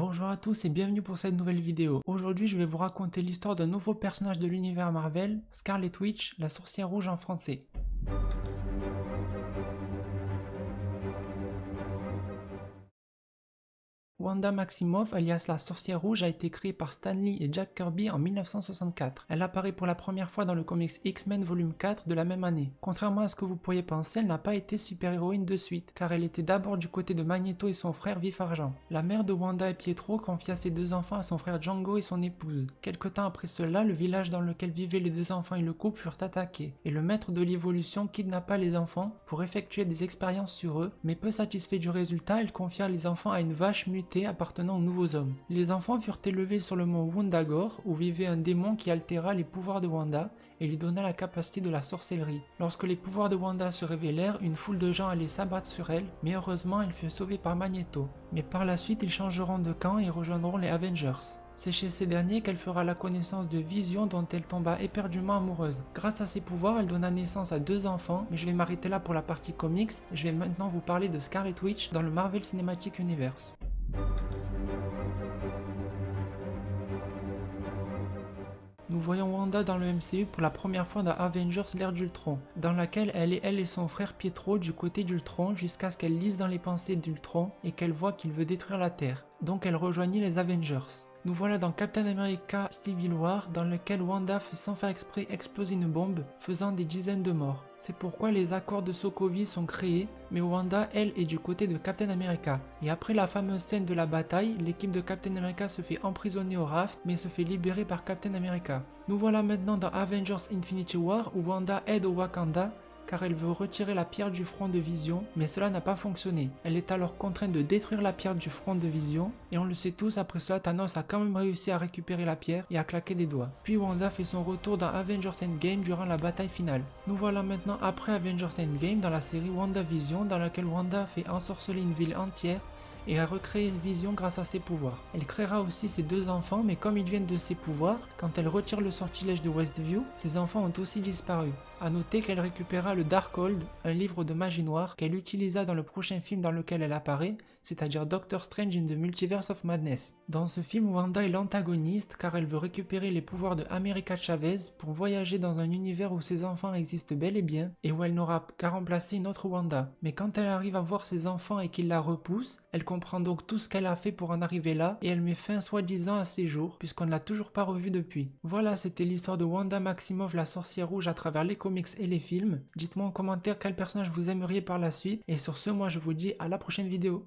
Bonjour à tous et bienvenue pour cette nouvelle vidéo. Aujourd'hui je vais vous raconter l'histoire d'un nouveau personnage de l'univers Marvel, Scarlet Witch, la sorcière rouge en français. Wanda Maximoff, alias la sorcière rouge, a été créée par Stan Lee et Jack Kirby en 1964. Elle apparaît pour la première fois dans le comics X-Men volume 4 de la même année. Contrairement à ce que vous pourriez penser, elle n'a pas été super-héroïne de suite, car elle était d'abord du côté de Magneto et son frère Vif Argent. La mère de Wanda et Pietro confia ses deux enfants à son frère Django et son épouse. Quelque temps après cela, le village dans lequel vivaient les deux enfants et le couple furent attaqués, et le maître de l'évolution kidnappa les enfants pour effectuer des expériences sur eux, mais peu satisfait du résultat, il confia les enfants à une vache mutée appartenant aux nouveaux hommes. Les enfants furent élevés sur le mont Wundagore où vivait un démon qui altéra les pouvoirs de Wanda et lui donna la capacité de la sorcellerie. Lorsque les pouvoirs de Wanda se révélèrent, une foule de gens allait s'abattre sur elle, mais heureusement elle fut sauvée par Magneto. Mais par la suite ils changeront de camp et rejoindront les Avengers. C'est chez ces derniers qu'elle fera la connaissance de Vision dont elle tomba éperdument amoureuse. Grâce à ses pouvoirs, elle donna naissance à deux enfants, mais je vais m'arrêter là pour la partie comics et je vais maintenant vous parler de Scarlet Witch dans le Marvel Cinematic Universe. Nous voyons Wanda dans le MCU pour la première fois dans Avengers l'ère d'Ultron, dans laquelle elle et son frère Pietro du côté d'Ultron jusqu'à ce qu'elle lise dans les pensées d'Ultron et qu'elle voit qu'il veut détruire la Terre. Donc elle rejoignit les Avengers. Nous voilà dans Captain America Civil War, dans lequel Wanda fait sans faire exprès exploser une bombe, faisant des dizaines de morts. C'est pourquoi les accords de Sokovie sont créés, mais Wanda, elle, est du côté de Captain America. Et après la fameuse scène de la bataille, l'équipe de Captain America se fait emprisonner au raft, mais se fait libérer par Captain America. Nous voilà maintenant dans Avengers Infinity War, où Wanda aide au Wakanda, car elle veut retirer la pierre du front de Vision, mais cela n'a pas fonctionné. Elle est alors contrainte de détruire la pierre du front de Vision, et on le sait tous, après cela Thanos a quand même réussi à récupérer la pierre et à claquer des doigts. Puis Wanda fait son retour dans Avengers Endgame durant la bataille finale. Nous voilà maintenant après Avengers Endgame dans la série WandaVision, dans laquelle Wanda fait ensorceler une ville entière et a recréé Vision grâce à ses pouvoirs. Elle créera aussi ses deux enfants, mais comme ils viennent de ses pouvoirs, quand elle retire le sortilège de Westview, ses enfants ont aussi disparu. A noter qu'elle récupéra le Darkhold, un livre de magie noire qu'elle utilisa dans le prochain film dans lequel elle apparaît, c'est-à-dire Doctor Strange in the Multiverse of Madness. Dans ce film, Wanda est l'antagoniste car elle veut récupérer les pouvoirs de America Chavez pour voyager dans un univers où ses enfants existent bel et bien et où elle n'aura qu'à remplacer une autre Wanda. Mais quand elle arrive à voir ses enfants et qu'ils la repoussent, elle comprend donc tout ce qu'elle a fait pour en arriver là et elle met fin soi-disant à ses jours puisqu'on ne l'a toujours pas revue depuis. Voilà, c'était l'histoire de Wanda Maximoff, la sorcière rouge à travers les comics et les films. Dites-moi en commentaire quel personnage vous aimeriez par la suite et sur ce, moi je vous dis à la prochaine vidéo.